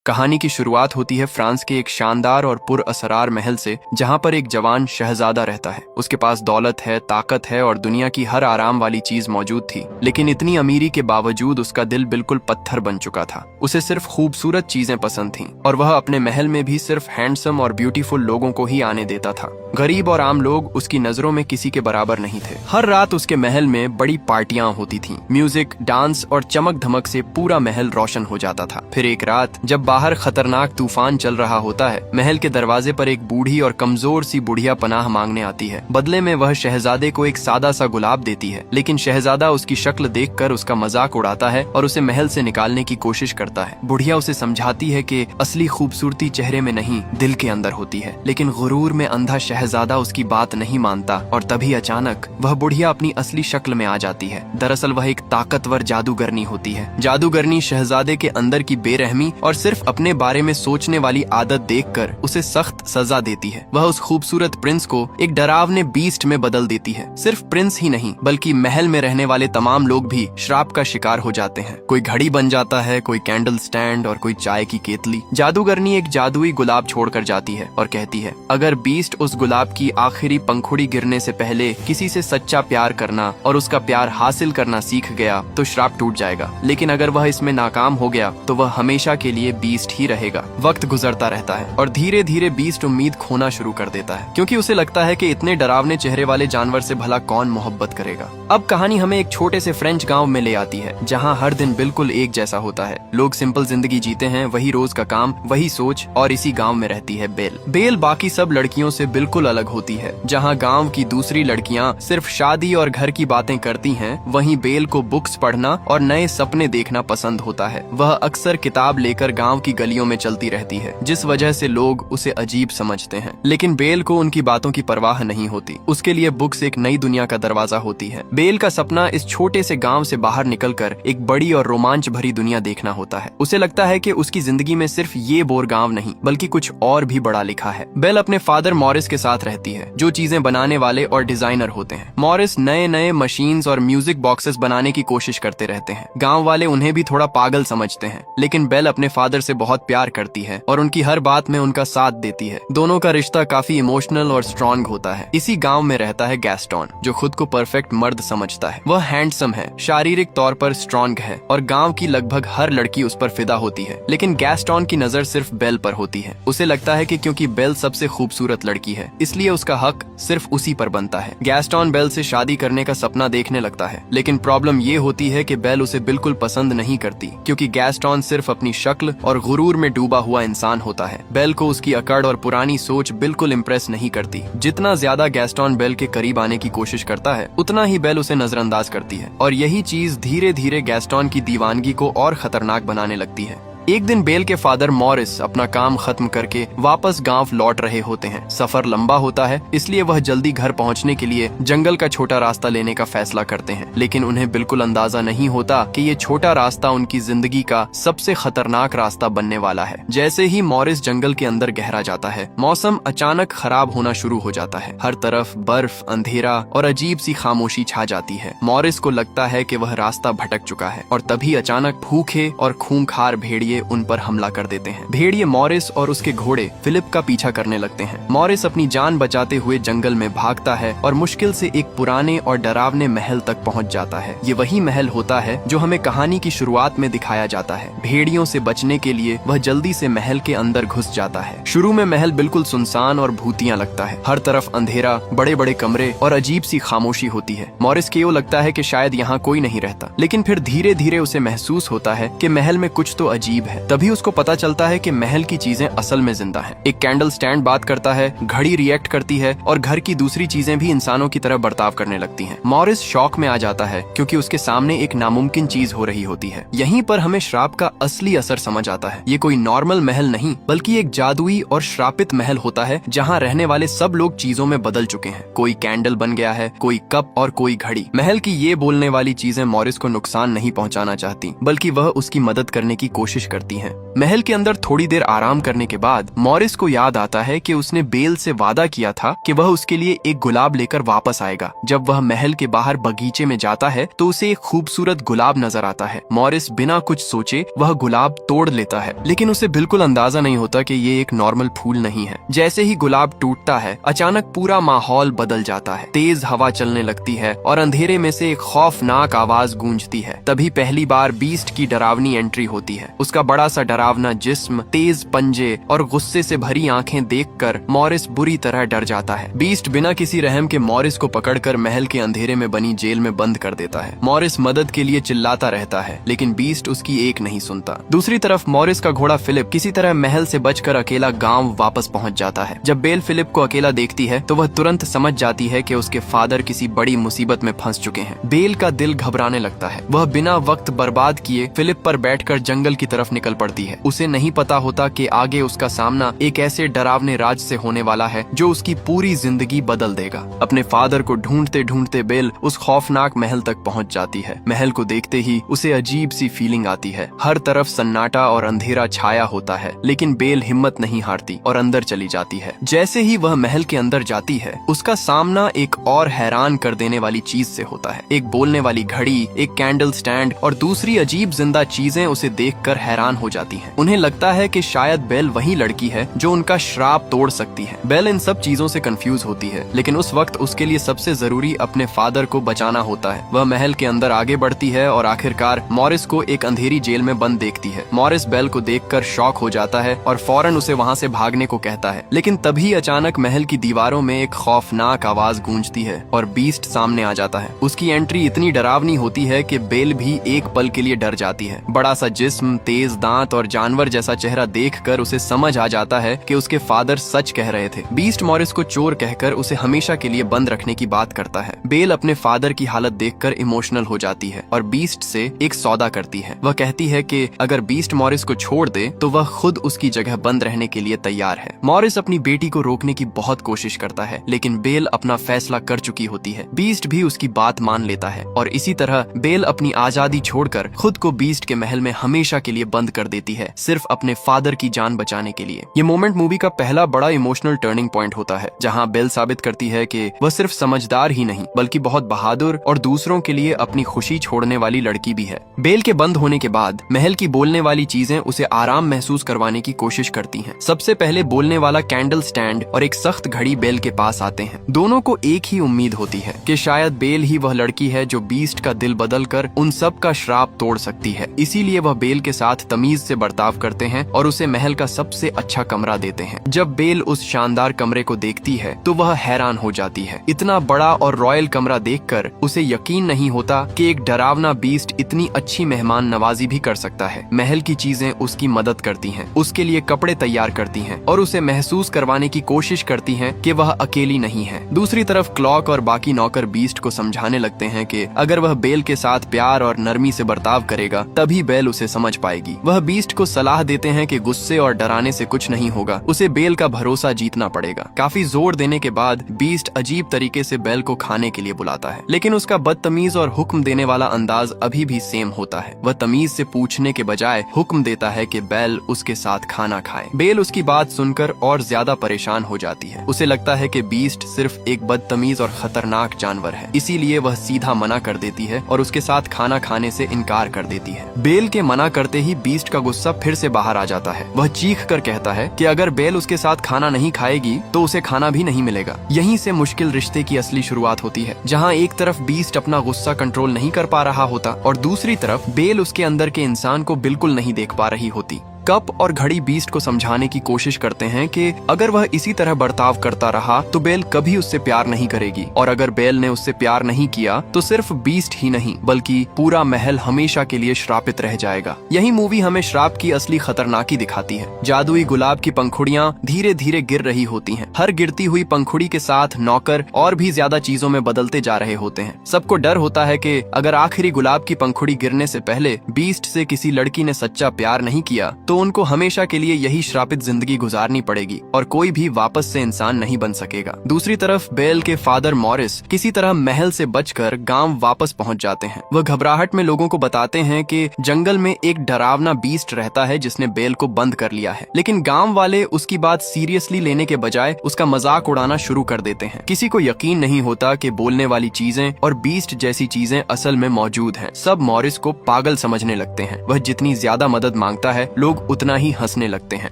कहानी की शुरुआत होती है फ्रांस के एक शानदार और पुरअसरार महल से, जहां पर एक जवान शहजादा रहता है। उसके पास दौलत है, ताकत है और दुनिया की हर आराम वाली चीज मौजूद थी। लेकिन इतनी अमीरी के बावजूद उसका दिल बिल्कुल पत्थर बन चुका था। उसे सिर्फ खूबसूरत चीजें पसंद थीं और वह अपने महल में भी सिर्फ हैंडसम और ब्यूटीफुल लोगों को ही आने देता था। गरीब और आम लोग उसकी नजरों में किसी के बराबर नहीं थे। हर रात उसके महल में बड़ी पार्टियां होती थीं। म्यूजिक, डांस और चमक धमक से पूरा महल रोशन हो जाता था। फिर एक रात जब बाहर खतरनाक तूफान चल रहा होता है, महल के दरवाजे पर एक बूढ़ी और कमजोर सी बुढ़िया पनाह मांगने आती है। बदले में वह शहजादे को एक सादा सा गुलाब देती है, लेकिन शहजादा उसकी शक्ल देखकर उसका मजाक उड़ाता है और उसे महल से निकालने की कोशिश करता है। बुढ़िया उसे समझाती है कि असली खूबसूरती चेहरे में नहीं, दिल के अंदर होती है। लेकिन गुरूर में अंधा शहजादा उसकी बात नहीं मानता और तभी अचानक वह बुढ़िया अपनी असली शक्ल में आ जाती है। दरअसल वह एक ताकतवर जादूगरनी होती है। जादूगरनी शहजादे के अंदर की बेरहमी और सिर्फ अपने बारे में सोचने वाली आदत देखकर उसे सख्त सजा देती है। वह उस खूबसूरत प्रिंस को एक डरावने बीस्ट में बदल देती है। सिर्फ प्रिंस ही नहीं, बल्कि महल में रहने वाले तमाम लोग भी श्राप का शिकार हो जाते हैं। कोई घड़ी बन जाता है, कोई कैंडल स्टैंड और कोई चाय की केतली। जादूगरनी एक जादुई गुलाब छोड़कर जाती है और कहती है, अगर बीस्ट उस गुलाब की आखिरी पंखुड़ी गिरने से पहले किसी से सच्चा प्यार करना और उसका प्यार हासिल करना सीख गया तो श्राप टूट जाएगा। लेकिन अगर वह इसमें नाकाम हो गया तो वह हमेशा के लिए बीस्ट ही रहेगा। वक्त गुजरता रहता है और धीरे धीरे बीस्ट उम्मीद खोना शुरू कर देता है, क्योंकि उसे लगता है कि इतने डरावने चेहरे वाले जानवर से भला कौन मोहब्बत करेगा। अब कहानी हमें एक छोटे से फ्रेंच गांव में ले आती है, जहां हर दिन बिल्कुल एक जैसा होता है। लोग सिंपल जिंदगी जीते हैं, वही रोज का काम, वही सोच। और इसी गांव में रहती है बेल। बेल बाकी सब लड़कियों से बिल्कुल अलग होती है। जहां गांव की दूसरी लड़कियां सिर्फ शादी और घर की बातें करती हैं, वहीं बेल को बुक्स पढ़ना और नए सपने देखना पसंद होता है। वह अक्सर किताब लेकर गांव की गलियों में चलती रहती है, जिस वजह से लोग उसे अजीब समझते हैं। लेकिन बेल को उनकी बातों की परवाह नहीं होती। उसके लिए बुक्स एक नई दुनिया का दरवाजा होती है। बेल का सपना इस छोटे से गांव से बाहर निकलकर एक बड़ी और रोमांच भरी दुनिया देखना होता है। उसे लगता है कि उसकी जिंदगी में सिर्फ ये बोर गांव नहीं, बल्कि कुछ और भी बड़ा लिखा है। बेल अपने फादर मॉरिस के साथ रहती है, जो चीजें बनाने वाले और डिजाइनर होते हैं। मॉरिस नए नए मशीन्स और म्यूजिक बॉक्सेस बनाने की कोशिश करते रहते हैं। गांव वाले उन्हें भी थोड़ा पागल समझते हैं, लेकिन बेल अपने फादर से बहुत प्यार करती है और उनकी हर बात में उनका साथ देती है। दोनों का रिश्ता काफी इमोशनल और स्ट्रॉन्ग होता है। इसी गांव में रहता है गैस्टोन, जो खुद को परफेक्ट मर्द समझता है। वह हैंडसम है, शारीरिक तौर पर स्ट्रॉन्ग है और गांव की लगभग हर लड़की उस पर फिदा होती है। लेकिन गैस्टोन की नजर सिर्फ बेल पर होती है। उसे लगता है कि क्योंकि बेल सबसे खूबसूरत लड़की है, इसलिए उसका हक सिर्फ उसी पर बनता है। गैस्टोन बेल से शादी करने का सपना देखने लगता है, लेकिन प्रॉब्लम ये होती है कि बेल उसे बिल्कुल पसंद नहीं करती, क्योंकि गैस्टोन सिर्फ अपनी शक्ल और गुरूर में डूबा हुआ इंसान होता है। बेल को उसकी अकड़ और पुरानी सोच बिल्कुल इम्प्रेस नहीं करती। जितना ज्यादा गैस्टोन बेल के करीब आने की कोशिश करता है, उतना ही बेल उसे नजरअंदाज करती है और यही चीज धीरे धीरे गैस्टोन की दीवानगी को और खतरनाक बनाने लगती है। एक दिन बेल के फादर मॉरिस अपना काम खत्म करके वापस गांव लौट रहे होते हैं। सफर लंबा होता है, इसलिए वह जल्दी घर पहुंचने के लिए जंगल का छोटा रास्ता लेने का फैसला करते हैं। लेकिन उन्हें बिल्कुल अंदाजा नहीं होता कि ये छोटा रास्ता उनकी जिंदगी का सबसे खतरनाक रास्ता बनने वाला है। जैसे ही मॉरिस जंगल के अंदर गहरा जाता है, मौसम अचानक खराब होना शुरू हो जाता है। हर तरफ बर्फ, अंधेरा और अजीब सी खामोशी छा जाती है। मॉरिस को लगता है कि वह रास्ता भटक चुका है और तभी अचानक भूखे और खूंखार भेड़िए उन पर हमला कर देते हैं। भेड़िए मॉरिस और उसके घोड़े फिलिप का पीछा करने लगते हैं। मॉरिस अपनी जान बचाते हुए जंगल में भागता है और मुश्किल से एक पुराने और डरावने महल तक पहुंच जाता है। ये वही महल होता है जो हमें कहानी की शुरुआत में दिखाया जाता है। भेड़ियों से बचने के लिए वह जल्दी से महल के अंदर घुस जाता है। शुरू में महल बिल्कुल सुनसान और भूतिया लगता है। हर तरफ अंधेरा, बड़े बड़े कमरे और अजीब सी खामोशी होती है। मॉरिस को लगता है कि शायद यहाँ कोई नहीं रहता, लेकिन फिर धीरे धीरे उसे महसूस होता है कि महल में कुछ तो अजीब है। तभी उसको पता चलता है कि महल की चीजें असल में जिंदा हैं। एक कैंडल स्टैंड बात करता है, घड़ी रिएक्ट करती है और घर की दूसरी चीजें भी इंसानों की तरह बर्ताव करने लगती हैं। मॉरिस शॉक में आ जाता है, क्योंकि उसके सामने एक नामुमकिन चीज हो रही होती है। यहीं पर हमें श्राप का असली असर समझ आता है। ये कोई नॉर्मल महल नहीं, बल्कि एक जादुई और श्रापित महल होता है, जहाँ रहने वाले सब लोग चीजों में बदल चुके हैं। कोई कैंडल बन गया है, कोई कप और कोई घड़ी। महल की ये बोलने वाली चीजें मॉरिस को नुकसान नहीं पहुँचाना चाहती, बल्कि वह उसकी मदद करने की कोशिश करती हैं। महल के अंदर थोड़ी देर आराम करने के बाद मॉरिस को याद आता है कि उसने बेल से वादा किया था कि वह उसके लिए एक गुलाब लेकर वापस आएगा। जब वह महल के बाहर बगीचे में जाता है तो उसे एक खूबसूरत गुलाब नजर आता है। मॉरिस बिना कुछ सोचे वह गुलाब तोड़ लेता है, लेकिन उसे बिल्कुल अंदाजा नहीं होता कि ये एक नॉर्मल फूल नहीं है। जैसे ही गुलाब टूटता है, अचानक पूरा माहौल बदल जाता है। तेज हवा चलने लगती है और अंधेरे में से एक खौफनाक आवाज गूंजती है। तभी पहली बार बीस्ट की डरावनी एंट्री होती है। उसका बड़ा सा डरावना जिस्म, तेज पंजे और गुस्से से भरी आंखें देखकर मॉरिस बुरी तरह डर जाता है। बीस्ट बिना किसी रहम के मॉरिस को पकड़कर महल के अंधेरे में बनी जेल में बंद कर देता है। मॉरिस मदद के लिए चिल्लाता रहता है, लेकिन बीस्ट उसकी एक नहीं सुनता। दूसरी तरफ मॉरिस का घोड़ा फिलिप किसी तरह महल से बचकर अकेला गांव वापस पहुंच जाता है। जब बेल फिलिप को अकेला देखती है तो वह तुरंत समझ जाती है कि उसके फादर किसी बड़ी मुसीबत में फंस चुके हैं। बेल का दिल घबराने लगता है। वह बिना वक्त बर्बाद किए फिलिप पर बैठकर जंगल की तरफ निकल पड़ती है। उसे नहीं पता होता कि आगे उसका सामना एक ऐसे डरावने राज से होने वाला है जो उसकी पूरी जिंदगी बदल देगा। अपने फादर को ढूंढते ढूंढते बेल उस खौफनाक महल तक पहुंच जाती है। महल को देखते ही उसे अजीब सी फीलिंग आती है। हर तरफ सन्नाटा और अंधेरा छाया होता है, लेकिन बेल हिम्मत नहीं हारती और अंदर चली जाती है। जैसे ही वह महल के अंदर जाती है, उसका सामना एक और हैरान कर देने वाली चीज से होता है। एक बोलने वाली घड़ी, एक कैंडल स्टैंड और दूसरी अजीब जिंदा चीजें उसे देखकर हैरान हो जाती हैं। उन्हें लगता है कि शायद बेल वही लड़की है जो उनका श्राप तोड़ सकती है। बेल इन सब चीजों से कंफ्यूज होती है, लेकिन उस वक्त उसके लिए सबसे जरूरी अपने फादर को बचाना होता है। वह महल के अंदर आगे बढ़ती है और आखिरकार मॉरिस को एक अंधेरी जेल में बंद देखती है। मॉरिस बेल को देखकर शॉक हो जाता है और फौरन उसे वहां से भागने को कहता है, लेकिन तभी अचानक महल की दीवारों में एक खौफनाक आवाज गूंजती है और बीस्ट सामने आ जाता है। उसकी एंट्री इतनी डरावनी होती है कि बेल भी एक पल के लिए डर जाती है। बड़ा सा जिस्म, तेज दांत और जानवर जैसा चेहरा देखकर उसे समझ आ जाता है कि उसके फादर सच कह रहे थे। बीस्ट मॉरिस को चोर कहकर उसे हमेशा के लिए बंद रखने की बात करता है। बेल अपने फादर की हालत देखकर इमोशनल हो जाती है और बीस्ट से एक सौदा करती है। वह कहती है कि अगर बीस्ट मॉरिस को छोड़ दे तो वह खुद उसकी जगह बंद रहने के लिए तैयार है। मॉरिस अपनी बेटी को रोकने की बहुत कोशिश करता है, लेकिन बेल अपना फैसला कर चुकी होती है। बीस्ट भी उसकी बात मान लेता है और इसी तरह बेल अपनी आजादी छोड़कर खुद को बीस्ट के महल में हमेशा के लिए बंद कर देती है, सिर्फ अपने फादर की जान बचाने के लिए। ये मोमेंट मूवी का पहला बड़ा इमोशनल टर्निंग पॉइंट होता है, जहां बेल साबित करती है कि वह सिर्फ समझदार ही नहीं बल्कि बहुत बहादुर और दूसरों के लिए अपनी खुशी छोड़ने वाली लड़की भी है। बेल के बंद होने के बाद महल की बोलने वाली चीजें उसे आराम महसूस करवाने की कोशिश करती हैं। सबसे पहले बोलने वाला कैंडल स्टैंड और एक सख्त घड़ी बेल के पास आते हैं। दोनों को एक ही उम्मीद होती है कि शायद बेल ही वह लड़की है जो बीस्ट का दिल बदलकर उन सब का श्राप तोड़ सकती है। इसीलिए वह बेल के साथ तमीज से बर्ताव करते हैं और उसे महल का सबसे अच्छा कमरा देते हैं। जब बेल उस शानदार कमरे को देखती है तो वह हैरान हो जाती है। इतना बड़ा और रॉयल कमरा देखकर उसे यकीन नहीं होता कि एक डरावना बीस्ट इतनी अच्छी मेहमान नवाजी भी कर सकता है। महल की चीजें उसकी मदद करती हैं, उसके लिए कपड़े तैयार करती हैं और उसे महसूस करवाने की कोशिश करती हैं कि वह अकेली नहीं है। दूसरी तरफ क्लॉक और बाकी नौकर बीस्ट को समझाने लगते हैं कि अगर वह बेल के साथ प्यार और नरमी से बर्ताव करेगा तभी बेल उसे समझ पाएगी। वह बीस्ट को सलाह देते हैं कि गुस्से और डराने से कुछ नहीं होगा, उसे बेल का भरोसा जीतना पड़ेगा। काफी जोर देने के बाद बीस्ट अजीब तरीके से बेल को खाने के लिए बुलाता है, लेकिन उसका बदतमीज और हुक्म देने वाला अंदाज अभी भी सेम होता है। वह तमीज से पूछने के बजाय हुक्म देता है कि बेल उसके साथ खाना खाए। बेल उसकी बात सुनकर और ज्यादा परेशान हो जाती है। उसे लगता है कि बीस्ट सिर्फ एक बदतमीज और खतरनाक जानवर है, इसीलिए वह सीधा मना कर देती है और उसके साथ खाना खाने से इनकार कर देती है। बेल के मना करते ही बीस्ट का गुस्सा फिर से बाहर आ जाता है। वह चीख कर कहता है कि अगर बेल उसके साथ खाना नहीं खाएगी तो उसे खाना भी नहीं मिलेगा। यहीं से मुश्किल रिश्ते की असली शुरुआत होती है, जहां एक तरफ बीस्ट अपना गुस्सा कंट्रोल नहीं कर पा रहा होता और दूसरी तरफ बेल उसके अंदर के इंसान को बिल्कुल नहीं देख पा रही होती। कप और घड़ी बीस्ट को समझाने की कोशिश करते हैं कि अगर वह इसी तरह बर्ताव करता रहा तो बेल कभी उससे प्यार नहीं करेगी, और अगर बेल ने उससे प्यार नहीं किया तो सिर्फ बीस्ट ही नहीं बल्कि पूरा महल हमेशा के लिए श्रापित रह जाएगा। यही मूवी हमें श्राप की असली खतरनाकी दिखाती है। जादुई गुलाब की पंखुड़ियां धीरे धीरे गिर रही होती हैं। हर गिरती हुई पंखुड़ी के साथ नौकर और भी ज्यादा चीजों में बदलते जा रहे होते हैं। सबको डर होता है कि अगर आखिरी गुलाब की पंखुड़ी गिरने से पहले बीस्ट से किसी लड़की ने सच्चा प्यार नहीं किया तो तो उनको हमेशा के लिए यही श्रापित जिंदगी गुजारनी पड़ेगी और कोई भी वापस से इंसान नहीं बन सकेगा। दूसरी तरफ बेल के फादर मॉरिस किसी तरह महल से बचकर गांव वापस पहुंच जाते हैं। वह घबराहट में लोगों को बताते हैं कि जंगल में एक डरावना बीस्ट रहता है जिसने बेल को बंद कर लिया है, लेकिन गांव वाले उसकी बात सीरियसली लेने के बजाय उसका मजाक उड़ाना शुरू कर देते हैं। किसी को यकीन नहीं होता कि बोलने वाली चीजें और बीस्ट जैसी चीजें असल में मौजूद हैं। सब मॉरिस को पागल समझने लगते हैं। वह जितनी ज्यादा मदद मांगता है लोग उतना ही हंसने लगते हैं।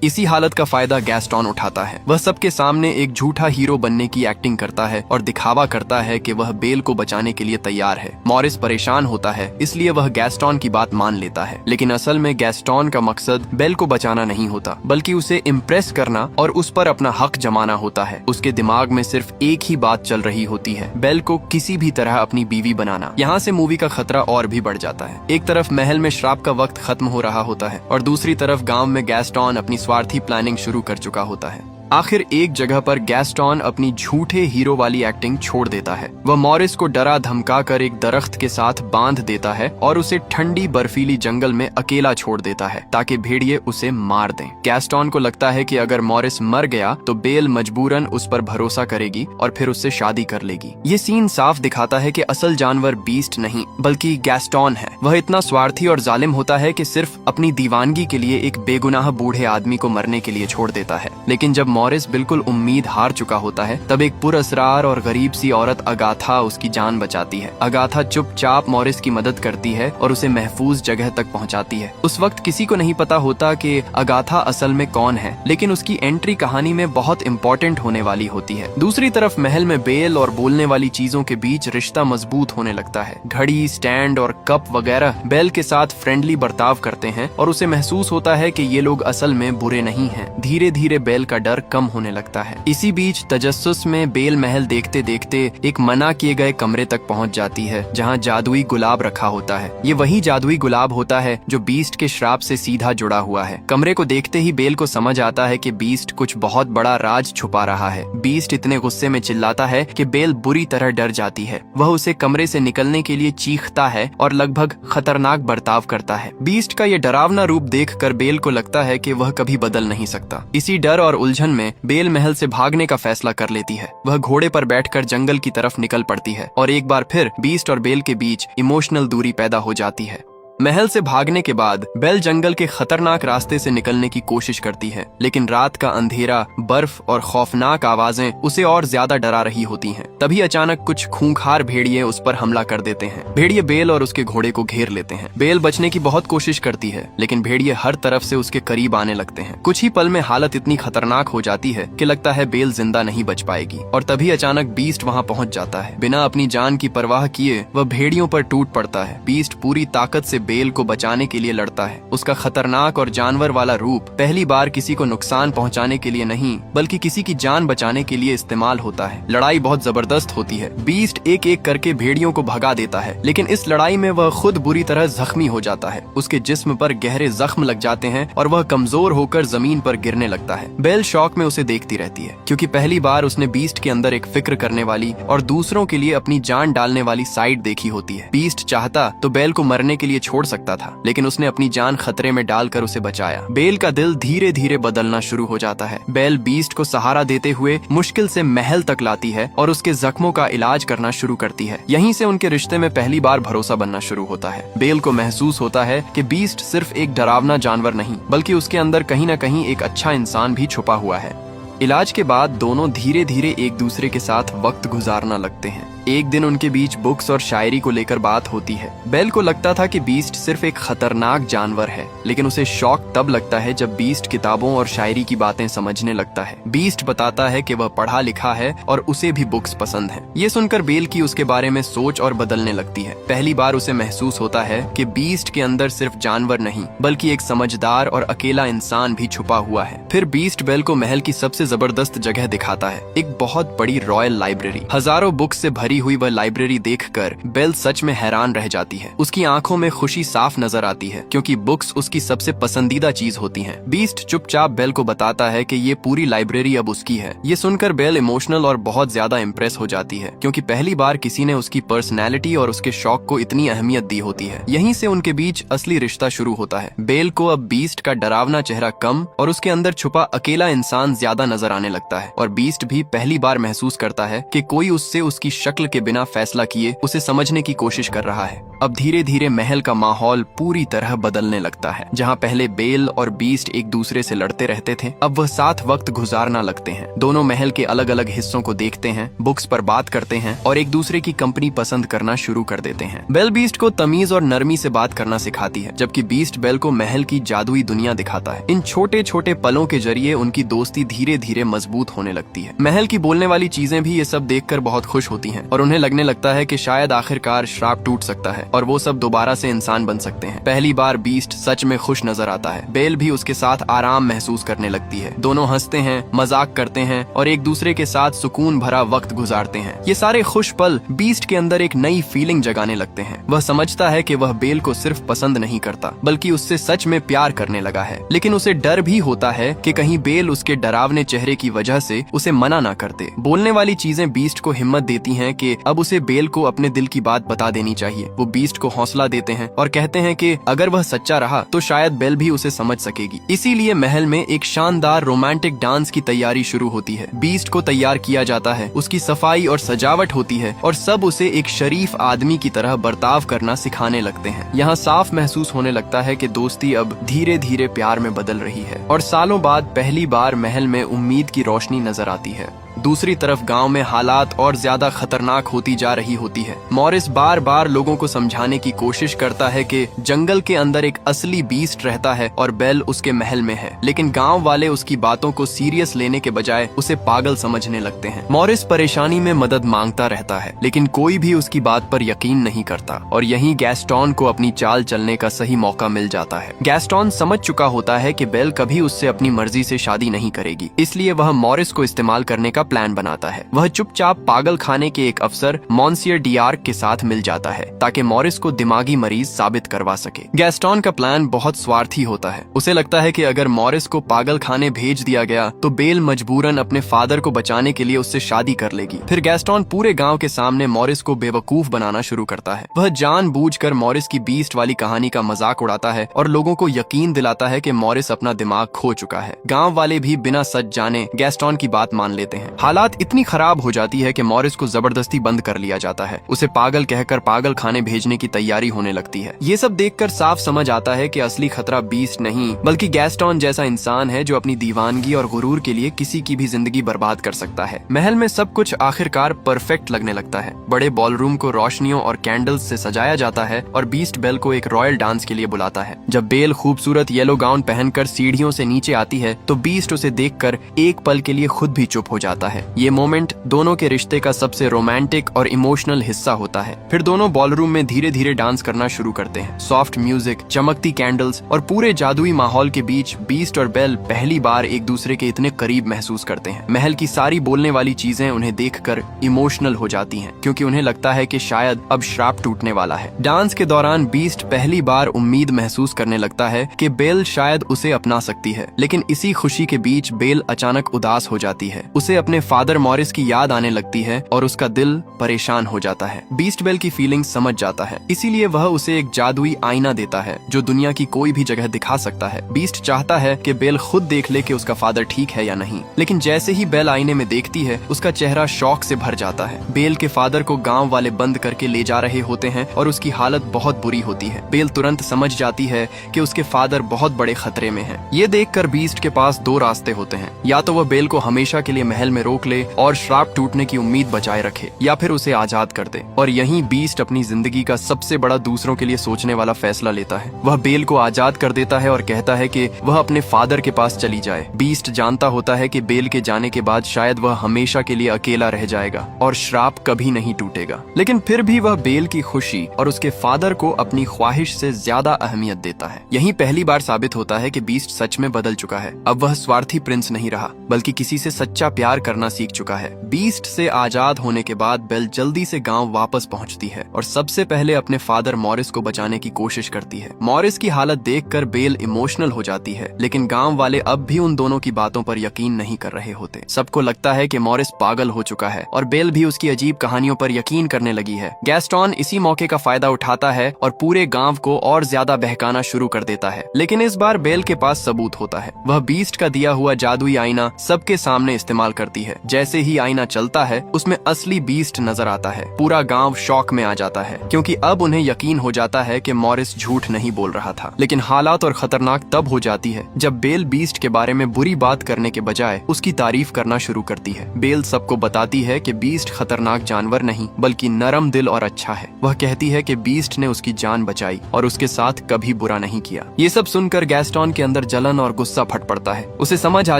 इसी हालत का फायदा गैस्टोन उठाता है। वह सबके सामने एक झूठा हीरो बनने की एक्टिंग करता है और दिखावा करता है कि वह बेल को बचाने के लिए तैयार है। मॉरिस परेशान होता है, इसलिए वह गैस्टोन की बात मान लेता है, लेकिन असल में गैस्टोन का मकसद बेल को बचाना नहीं होता, बल्कि उसे इम्प्रेस करना और उस पर अपना हक जमाना होता है। उसके दिमाग में सिर्फ एक ही बात चल रही होती है, बेल को किसी भी तरह अपनी बीवी बनाना। यहाँ से मूवी का खतरा और भी बढ़ जाता है। एक तरफ महल में श्राप का वक्त खत्म हो रहा होता है और दूसरी तरफ गांव में गैस्टोन अपनी स्वार्थी प्लानिंग शुरू कर चुका होता है। आखिर एक जगह पर गैस्टोन अपनी झूठे हीरो वाली एक्टिंग छोड़ देता है। वह मॉरिस को डरा धमका कर एक दरख्त के साथ बांध देता है और उसे ठंडी बर्फीली जंगल में अकेला छोड़ देता है ताकि भेड़िए उसे मार दें। गैस्टोन को लगता है कि अगर मॉरिस मर गया तो बेल मजबूरन उस पर भरोसा करेगी और फिर उससे शादी कर लेगी। ये सीन साफ दिखाता है कि असल जानवर बीस्ट नहीं बल्कि गैस्टोन है। वह इतना स्वार्थी और जालिम होता है कि सिर्फ अपनी दीवानगी के लिए एक बेगुनाह बूढ़े आदमी को मरने के लिए छोड़ देता है। लेकिन जब मॉरिस बिल्कुल उम्मीद हार चुका होता है तब एक पुरअसरार और गरीब सी औरत अगाथा उसकी जान बचाती है। अगाथा चुपचाप मॉरिस की मदद करती है और उसे महफूज जगह तक पहुंचाती है। उस वक्त किसी को नहीं पता होता कि अगाथा असल में कौन है, लेकिन उसकी एंट्री कहानी में बहुत इम्पोर्टेंट होने वाली होती है। दूसरी तरफ महल में बेल और बोलने वाली चीजों के बीच रिश्ता मजबूत होने लगता है। घड़ी, स्टैंड और कप वगैरह बेल के साथ फ्रेंडली बर्ताव करते हैं और उसे महसूस होता है कि ये लोग असल में बुरे नहीं हैं। धीरे धीरे बेल का डर कम होने लगता है। इसी बीच तजस्सुस में बेल महल देखते देखते एक मना किए गए कमरे तक पहुंच जाती है जहां जादुई गुलाब रखा होता है। ये वही जादुई गुलाब होता है जो बीस्ट के श्राप से सीधा जुड़ा हुआ है। कमरे को देखते ही बेल को समझ आता है कि बीस्ट कुछ बहुत बड़ा राज छुपा रहा है। बीस्ट इतने गुस्से में चिल्लाता है कि बेल बुरी तरह डर जाती है। वह उसे कमरे से निकलने के लिए चीखता है और लगभग खतरनाक बर्ताव करता है। बीस्ट का ये डरावना रूप देखकर बेल को लगता है कि वह कभी बदल नहीं सकता। इसी डर और उलझन में बेल महल से भागने का फैसला कर लेती है। वह घोड़े पर बैठकर जंगल की तरफ निकल पड़ती है और एक बार फिर बीस्ट और बेल के बीच इमोशनल दूरी पैदा हो जाती है। महल से भागने के बाद बेल जंगल के खतरनाक रास्ते से निकलने की कोशिश करती है, लेकिन रात का अंधेरा, बर्फ और खौफनाक आवाजें उसे और ज्यादा डरा रही होती हैं। तभी अचानक कुछ खूंखार भेड़िए उस पर हमला कर देते हैं। भेड़िए बेल और उसके घोड़े को घेर लेते हैं। बेल बचने की बहुत कोशिश करती है, लेकिन भेड़िए हर तरफ से उसके करीब आने लगते हैं। कुछ ही पल में हालत इतनी खतरनाक हो जाती है कि लगता है बेल जिंदा नहीं बच पाएगी और तभी अचानक बीस्ट वहाँ पहुँच जाता है। बिना अपनी जान की परवाह किए वह भेड़ियों पर टूट पड़ता है। बीस्ट पूरी ताकत से बेल को बचाने के लिए लड़ता है। उसका खतरनाक और जानवर वाला रूप पहली बार किसी को नुकसान पहुंचाने के लिए नहीं बल्कि किसी की जान बचाने के लिए इस्तेमाल होता है। लड़ाई बहुत जबरदस्त होती है। बीस्ट एक एक करके भेड़ियों को भगा देता है, लेकिन इस लड़ाई में वह खुद बुरी तरह जख्मी हो जाता है। उसके जिस्म पर गहरे जख्म लग जाते हैं और वह कमजोर होकर जमीन पर गिरने लगता है। बेल शौक में उसे देखती रहती है, क्योंकि पहली बार उसने बीस्ट के अंदर एक फिक्र करने वाली और दूसरों के लिए अपनी जान डालने वाली साइड देखी होती है। बीस्ट चाहता तो बेल को मरने के लिए छोड़ सकता था, लेकिन उसने अपनी जान खतरे में डालकर उसे बचाया। बेल का दिल धीरे धीरे बदलना शुरू हो जाता है। बेल बीस्ट को सहारा देते हुए मुश्किल से महल तक लाती है और उसके जख्मों का इलाज करना शुरू करती है। यहीं से उनके रिश्ते में पहली बार भरोसा बनना शुरू होता है। बेल को महसूस होता है कि बीस्ट सिर्फ एक डरावना जानवर नहीं बल्कि उसके अंदर कहीं न कहीं एक अच्छा इंसान भी छुपा हुआ है। इलाज के बाद दोनों धीरे धीरे एक दूसरे के साथ वक्त गुजारना लगते हैं। एक दिन उनके बीच बुक्स और शायरी को लेकर बात होती है। बेल को लगता था कि बीस्ट सिर्फ एक खतरनाक जानवर है, लेकिन उसे शौक तब लगता है जब बीस्ट किताबों और शायरी की बातें समझने लगता है। बीस्ट बताता है कि वह पढ़ा लिखा है और उसे भी बुक्स पसंद हैं। ये सुनकर बेल की उसके बारे में सोच और बदलने लगती है। पहली बार उसे महसूस होता है कि बीस्ट के अंदर सिर्फ जानवर नहीं बल्कि एक समझदार और अकेला इंसान भी छुपा हुआ है। फिर बीस्ट बेल को महल की सबसे जबरदस्त जगह दिखाता है, एक बहुत बड़ी रॉयल लाइब्रेरी। हजारों बुक्स से भरी भरी हुई वह लाइब्रेरी देखकर बेल सच में हैरान रह जाती है। उसकी आंखों में खुशी साफ नजर आती है क्योंकि बुक्स उसकी सबसे पसंदीदा चीज होती हैं। बीस्ट चुपचाप बेल को बताता है कि ये पूरी लाइब्रेरी अब उसकी है। ये सुनकर बेल इमोशनल और बहुत ज्यादा इम्प्रेस हो जाती है क्योंकि पहली बार किसी ने उसकी पर्सनैलिटी और उसके शौक को इतनी अहमियत दी होती है। यहीं से उनके बीच असली रिश्ता शुरू होता है। बेल को अब बीस्ट का डरावना चेहरा कम और उसके अंदर छुपा अकेला इंसान ज्यादा नजर आने लगता है और बीस्ट भी पहली बार महसूस करता है कि कोई उससे उसकी शक्ल के बिना फैसला किए उसे समझने की कोशिश कर रहा है। अब धीरे धीरे महल का माहौल पूरी तरह बदलने लगता है। जहाँ पहले बेल और बीस्ट एक दूसरे से लड़ते रहते थे, अब वह साथ वक्त गुजारना लगते हैं। दोनों महल के अलग अलग हिस्सों को देखते हैं, बुक्स पर बात करते हैं और एक दूसरे की कंपनी पसंद करना शुरू कर देते हैं। बेल बीस्ट को तमीज और नरमी से बात करना सिखाती है, जबकि बीस्ट बेल को महल की जादुई दुनिया दिखाता है। इन छोटे छोटे पलों के जरिए उनकी दोस्ती धीरे धीरे मजबूत होने लगती है। महल की बोलने वाली चीजें भी ये सब देखकर बहुत खुश होती हैं और उन्हें लगने लगता है कि शायद आखिरकार श्राप टूट सकता है और वो सब दोबारा से इंसान बन सकते हैं। पहली बार बीस्ट सच में खुश नजर आता है। बेल भी उसके साथ आराम महसूस करने लगती है। दोनों हंसते हैं, मजाक करते हैं और एक दूसरे के साथ सुकून भरा वक्त गुजारते हैं। ये सारे खुश पल बीस्ट के अंदर एक नई फीलिंग जगाने लगते हैं। वह समझता है कि वह बेल को सिर्फ पसंद नहीं करता बल्कि उससे सच में प्यार करने लगा है। लेकिन उसे डर भी होता है कि कहीं बेल उसके डरावने चेहरे की वजह से उसे मना ना कर दे। बोलने वाली चीजें बीस्ट को हिम्मत देती हैं कि अब उसे बेल को अपने दिल की बात बता देनी चाहिए। वो बीस्ट को हौसला देते हैं और कहते हैं कि अगर वह सच्चा रहा तो शायद बेल भी उसे समझ सकेगी। इसीलिए महल में एक शानदार रोमांटिक डांस की तैयारी शुरू होती है। बीस्ट को तैयार किया जाता है, उसकी सफाई और सजावट होती है और सब उसे एक शरीफ आदमी की तरह बर्ताव करना सिखाने लगते हैं। यहाँ साफ महसूस होने लगता है कि दोस्ती अब धीरे धीरे प्यार में बदल रही है और सालों बाद पहली बार महल में उम्मीद की रोशनी नजर आती है। दूसरी तरफ गांव में हालात और ज्यादा खतरनाक होती जा रही होती है। मॉरिस बार बार लोगों को समझाने की कोशिश करता है कि जंगल के अंदर एक असली बीस्ट रहता है और बेल उसके महल में है, लेकिन गांव वाले उसकी बातों को सीरियस लेने के बजाय उसे पागल समझने लगते हैं। मॉरिस परेशानी में मदद मांगता रहता है लेकिन कोई भी उसकी बात पर यकीन नहीं करता और यहीं गैस्टोन को अपनी चाल चलने का सही मौका मिल जाता है। गैस्टोन समझ चुका होता है कि बेल कभी उससे अपनी मर्जी से शादी नहीं करेगी, इसलिए वह मॉरिस को इस्तेमाल करने का प्लान बनाता है। वह चुपचाप पागल खाने के एक अफसर मॉन्सियर डियार्क के साथ मिल जाता है ताकि मॉरिस को दिमागी मरीज साबित करवा सके। गैस्टोन का प्लान बहुत स्वार्थी होता है। उसे लगता है कि अगर मॉरिस को पागल खाने भेज दिया गया तो बेल मजबूरन अपने फादर को बचाने के लिए उससे शादी कर लेगी। फिर गैस्टोन पूरे गांव के सामने मॉरिस को बेवकूफ बनाना शुरू करता है। वह जानबूझकर मॉरिस की बीस्ट वाली कहानी का मजाक उड़ाता है और लोगों को यकीन दिलाता है कि मॉरिस अपना दिमाग खो चुका है। गांव वाले भी बिना सच जाने गैस्टोन की बात मान लेते हैं। हालात इतनी खराब हो जाती है कि मॉरिस को जबरदस्ती बंद कर लिया जाता है। उसे पागल कहकर पागल खाने भेजने की तैयारी होने लगती है। ये सब देखकर साफ समझ आता है कि असली खतरा बीस्ट नहीं बल्कि गैस्टोन जैसा इंसान है जो अपनी दीवानगी और गुरूर के लिए किसी की भी जिंदगी बर्बाद कर सकता है। महल में सब कुछ आखिरकार परफेक्ट लगने लगता है। बड़े बॉलरूम को रोशनियों और कैंडल्स से सजाया जाता है और बीस्ट बेल को एक रॉयल डांस के लिए बुलाता है। जब बेल खूबसूरत येलो गाउन पहनकर सीढ़ियों से नीचे आती है तो बीस्ट उसे देखकर एक पल के लिए खुद भी चुप हो जाता है। ये मोमेंट दोनों के रिश्ते का सबसे रोमांटिक और इमोशनल हिस्सा होता है। फिर दोनों बॉलरूम में धीरे धीरे डांस करना शुरू करते हैं। सॉफ्ट म्यूजिक, चमकती कैंडल्स और पूरे जादुई माहौल के बीच बीस्ट और बेल पहली बार एक दूसरे के इतने करीब महसूस करते हैं। महल की सारी बोलने वाली चीजें उन्हें देखकर इमोशनल हो जाती हैं क्योंकि उन्हें लगता है कि शायद अब श्राप टूटने वाला है। डांस के दौरान बीस्ट पहली बार उम्मीद महसूस करने लगता है कि बेल शायद उसे अपना सकती है, लेकिन इसी खुशी के बीच बेल अचानक उदास हो जाती है। उसे अपने फादर मॉरिस की याद आने लगती है और उसका दिल परेशान हो जाता है। बीस्ट बेल की फीलिंग समझ जाता है, इसीलिए वह उसे एक जादुई आईना देता है जो दुनिया की कोई भी जगह दिखा सकता है। बीस्ट चाहता है कि बेल खुद देख ले कि उसका फादर ठीक है या नहीं, लेकिन जैसे ही बेल आईने में देखती है उसका चेहरा शौक से भर जाता है। बेल के फादर को गांव वाले बंद करके ले जा रहे होते हैं और उसकी हालत बहुत बुरी होती है। बेल तुरंत समझ जाती है कि उसके फादर बहुत बड़े खतरे में हैं। ये देखकर बीस्ट के पास दो रास्ते होते हैं, या तो वह बेल को हमेशा के लिए महल में रोक ले और श्राप टूटने की उम्मीद बचाए रखे, या फिर उसे आजाद कर दे। और यहीं बीस्ट अपनी जिंदगी का सबसे बड़ा दूसरों के लिए सोचने वाला फैसला लेता है। वह बेल को आजाद कर देता है और कहता है कि वह अपने फादर के पास चली जाए। बीस्ट जानता होता है कि बेल के जाने के बाद शायद वह हमेशा के लिए अकेला रह जाएगा और श्राप कभी नहीं टूटेगा, लेकिन फिर भी वह बेल की खुशी और उसके फादर को अपनी ख्वाहिश से ज्यादा अहमियत देता है। यहीं पहली बार साबित होता है कि बीस्ट सच में बदल चुका है। अब वह स्वार्थी प्रिंस नहीं रहा, बल्कि किसी से सच्चा प्यार करना करना सीख चुका है। बीस्ट से आजाद होने के बाद बेल जल्दी से गांव वापस पहुंचती है और सबसे पहले अपने फादर मॉरिस को बचाने की कोशिश करती है। मॉरिस की हालत देखकर बेल इमोशनल हो जाती है, लेकिन गांव वाले अब भी उन दोनों की बातों पर यकीन नहीं कर रहे होते। सबको लगता है कि मॉरिस पागल हो चुका है और बेल भी उसकी अजीब कहानियों पर यकीन करने लगी है। गैस्टॉन इसी मौके का फायदा उठाता है और पूरे गांव को और ज्यादा बहकाना शुरू कर देता है, लेकिन इस बार बेल के पास सबूत होता है। वह बीस्ट का दिया हुआ जादुई आईना सबके सामने इस्तेमाल करती है। जैसे ही आईना चलता है उसमें असली बीस्ट नजर आता है। पूरा गांव शॉक में आ जाता है, क्योंकि अब उन्हें यकीन हो जाता है कि मॉरिस झूठ नहीं बोल रहा था। लेकिन हालात और खतरनाक तब हो जाती है जब बेल बीस्ट के बारे में बुरी बात करने के बजाय उसकी तारीफ करना शुरू करती है। बेल सबको बताती है कि बीस्ट खतरनाक जानवर नहीं बल्कि नरम दिल और अच्छा है। वह कहती है कि बीस्ट ने उसकी जान बचाई और उसके साथ कभी बुरा नहीं किया। ये सब सुनकर गैस्टॉन के अंदर जलन और गुस्सा फट पड़ता है। उसे समझ आ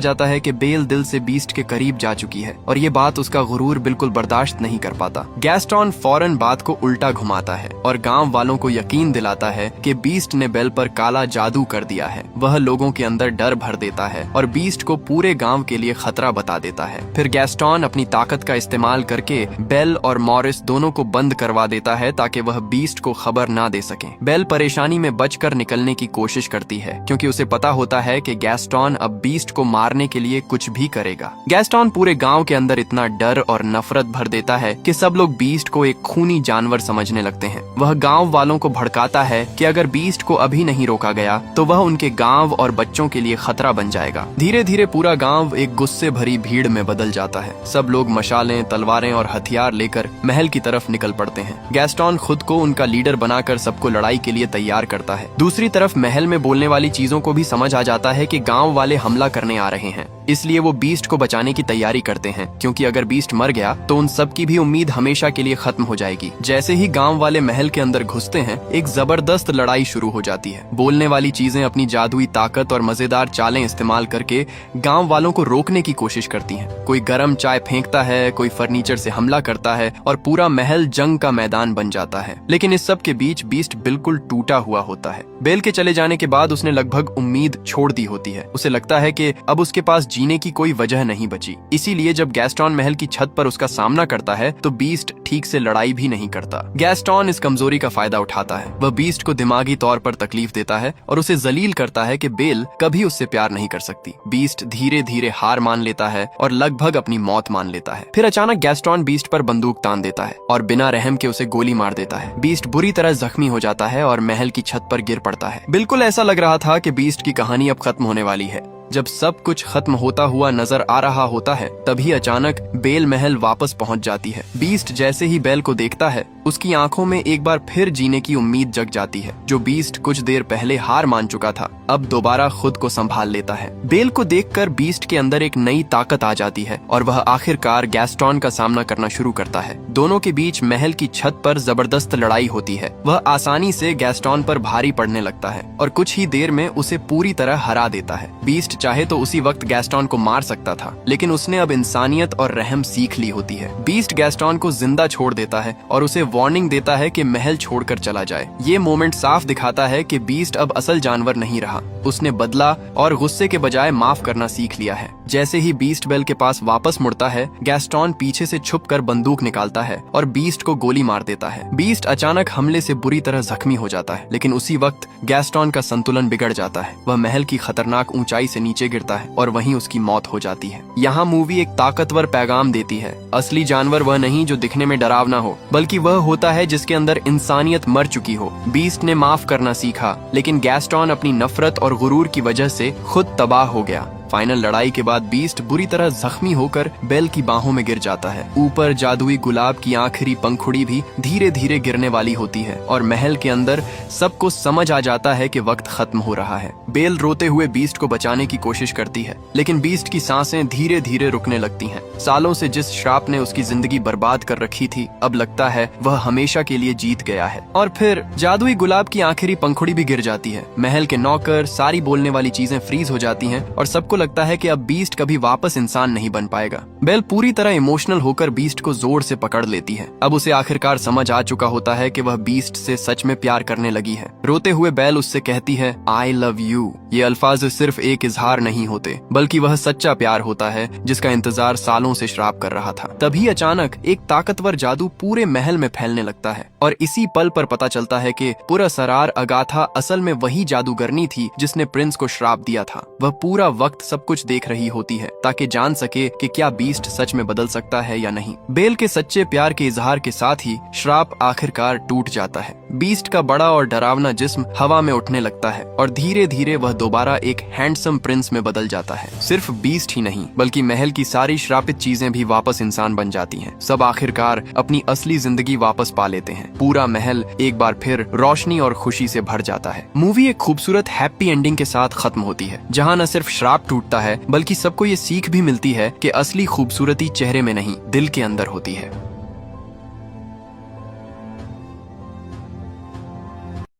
जाता है कि बेल दिल से बीस्ट के करीब जा चुकी है और ये बात उसका गुरूर बिल्कुल बर्दाश्त नहीं कर पाता। गैस्टॉन फौरन बात को उल्टा घुमाता है और गांव वालों को यकीन दिलाता है कि बीस्ट ने बेल पर काला जादू कर दिया है। वह लोगों के अंदर डर भर देता है और बीस्ट को पूरे गांव के लिए खतरा बता देता है। फिर गैस्टॉन अपनी ताकत का इस्तेमाल करके बेल और मॉरिस दोनों को बंद करवा देता है ताकि वह बीस्ट को खबर ना दे सके। बेल परेशानी में बचकर निकलने की कोशिश करती है, क्योंकि उसे पता होता है कि गैस्टॉन अब बीस्ट को मारने के लिए कुछ भी करेगा। गैस्टॉन पूरे गांव के अंदर इतना डर और नफरत भर देता है कि सब लोग बीस्ट को एक खूनी जानवर समझने लगते हैं। वह गांव वालों को भड़काता है कि अगर बीस्ट को अभी नहीं रोका गया तो वह उनके गांव और बच्चों के लिए खतरा बन जाएगा। धीरे धीरे पूरा गांव एक गुस्से भरी भीड़ में बदल जाता है। सब लोग मशालें, तलवारें और हथियार लेकर महल की तरफ निकल पड़ते हैं। गैस्टॉन खुद को उनका लीडर बनाकर सबको लड़ाई के लिए तैयार करता है। दूसरी तरफ महल में बोलने वाली चीजों को भी समझ आ जाता है कि गांव वाले हमला करने आ रहे हैं, इसलिए वो बीस्ट को बचाने की तैयारी करते हैं, क्योंकि अगर बीस्ट मर गया तो उन सब की भी उम्मीद हमेशा के लिए खत्म हो जाएगी। जैसे ही गांव वाले महल के अंदर घुसते हैं एक जबरदस्त लड़ाई शुरू हो जाती है। बोलने वाली चीजें अपनी जादुई ताकत और मजेदार चालें इस्तेमाल करके गांव वालों को रोकने की कोशिश करती हैं। कोई गर्म चाय फेंकता है, कोई फर्नीचर से हमला करता है और पूरा महल जंग का मैदान बन जाता है। लेकिन इस सब के बीच बीस्ट बिल्कुल टूटा हुआ होता है। बेल के चले जाने के बाद उसने लगभग उम्मीद छोड़ दी होती है। उसे लगता है कि अब उसके पास जीने की कोई वजह नहीं बची। इसीलिए जब गैस्टॉन महल की छत पर उसका सामना करता है तो बीस्ट ठीक से लड़ाई भी नहीं करता। गैस्टॉन इस कमजोरी का फायदा उठाता है। वह बीस्ट को दिमागी तौर पर तकलीफ देता है और उसे जलील करता है कि बेल कभी उससे प्यार नहीं कर सकती। बीस्ट धीरे धीरे हार मान लेता है और लगभग अपनी मौत मान लेता है। फिर अचानक गैस्टॉन बीस्ट पर बंदूक तान देता है और बिना रहम के उसे गोली मार देता है। बीस्ट बुरी तरह जख्मी हो जाता है और महल की छत पर गिर पड़ता है। बिल्कुल ऐसा लग रहा था कि बीस्ट की कहानी अब खत्म होने वाली है। जब सब कुछ खत्म होता हुआ नजर आ रहा होता है तभी अचानक बेल महल वापस पहुंच जाती है। बीस्ट जैसे ही बेल को देखता है उसकी आंखों में एक बार फिर जीने की उम्मीद जग जाती है। जो बीस्ट कुछ देर पहले हार मान चुका था अब दोबारा खुद को संभाल लेता है। बेल को देखकर बीस्ट के अंदर एक नई ताकत आ जाती है और वह आखिरकार गैस्टॉन का सामना करना शुरू करता है। दोनों के बीच महल की छत पर जबरदस्त लड़ाई होती है। वह आसानी से गैस्टॉन पर भारी पड़ने लगता है और कुछ ही देर में उसे पूरी तरह हरा देता है। बीस्ट चाहे तो उसी वक्त गैस्टॉन को मार सकता था, लेकिन उसने अब इंसानियत और रहम सीख ली होती है। बीस्ट गैस्टॉन को जिंदा छोड़ देता है और उसे वार्निंग देता है कि महल छोड़कर चला जाए। ये मोमेंट साफ दिखाता है कि बीस्ट अब असल जानवर नहीं रहा। उसने बदला और गुस्से के बजाय माफ करना सीख लिया है। जैसे ही बीस्ट बेल के पास वापस मुड़ता है गैस्टॉन पीछे से छुपकर बंदूक निकालता है और बीस्ट को गोली मार देता है। बीस्ट अचानक हमले से बुरी तरह जख्मी हो जाता है, लेकिन उसी वक्त गैस्टॉन का संतुलन बिगड़ जाता है। वह महल की खतरनाक ऊंचाई से नीचे गिरता है और वहीं उसकी मौत हो जाती है। यहाँ मूवी एक ताकतवर पैगाम देती है। असली जानवर वह नहीं जो दिखने में डरावना हो, बल्कि वह होता है जिसके अंदर इंसानियत मर चुकी हो। बीस्ट ने माफ करना सीखा, लेकिन गैस्टॉन अपनी नफरत और गुरूर की वजह से खुद तबाह हो गया। फाइनल लड़ाई के बाद बीस्ट बुरी तरह जख्मी होकर बेल की बाहों में गिर जाता है। ऊपर जादुई गुलाब की आखिरी पंखुड़ी भी धीरे धीरे गिरने वाली होती है और महल के अंदर सबको समझ आ जाता है कि वक्त खत्म हो रहा है। बेल रोते हुए बीस्ट को बचाने की कोशिश करती है, लेकिन बीस्ट की सांसें धीरे धीरे रुकने लगती हैं। सालों से जिस श्राप ने उसकी जिंदगी बर्बाद कर रखी थी अब लगता है वह हमेशा के लिए जीत गया है। और फिर जादुई गुलाब की आखिरी पंखुड़ी भी गिर जाती है। महल के नौकर, सारी बोलने वाली चीजें फ्रीज हो जाती हैं और सबको लगता है कि अब बीस्ट कभी वापस इंसान नहीं बन पाएगा। बेल पूरी तरह इमोशनल होकर बीस्ट को जोर से पकड़ लेती है। अब उसे आखिरकार समझ आ चुका होता है कि वह बीस्ट से सच में प्यार करने लगी है। रोते हुए बेल उससे कहती है आई लव यू। ये अल्फाज सिर्फ एक इजहार नहीं होते, बल्कि वह सच्चा प्यार होता है जिसका इंतजार सालों से श्राप कर रहा था। तभी अचानक एक ताकतवर जादू पूरे महल में फैलने लगता है और इसी पल पर पता चलता है कि पुरअसरार अगाथा असल में वही जादूगरनी थी जिसने प्रिंस को श्राप दिया था। वह पूरा वक्त सब कुछ देख रही होती है ताकि जान सके कि क्या बीस्ट सच में बदल सकता है या नहीं। बेल के सच्चे प्यार के इजहार के साथ ही श्राप आखिरकार टूट जाता है। बीस्ट का बड़ा और डरावना जिस्म हवा में उठने लगता है और धीरे धीरे वह दोबारा एक हैंडसम प्रिंस में बदल जाता है। सिर्फ बीस्ट ही नहीं बल्कि महल की सारी श्रापित चीजें भी वापस इंसान बन जाती हैं। सब आखिरकार अपनी असली जिंदगी वापस पा लेते हैं। पूरा महल एक बार फिर रोशनी और खुशी से भर जाता है। मूवी एक खूबसूरत हैप्पी एंडिंग के साथ खत्म होती है, जहां न सिर्फ श्राप टूटता है बल्कि सबको ये सीख भी मिलती है कि असली खूबसूरती चेहरे में नहीं, दिल के अंदर होती है।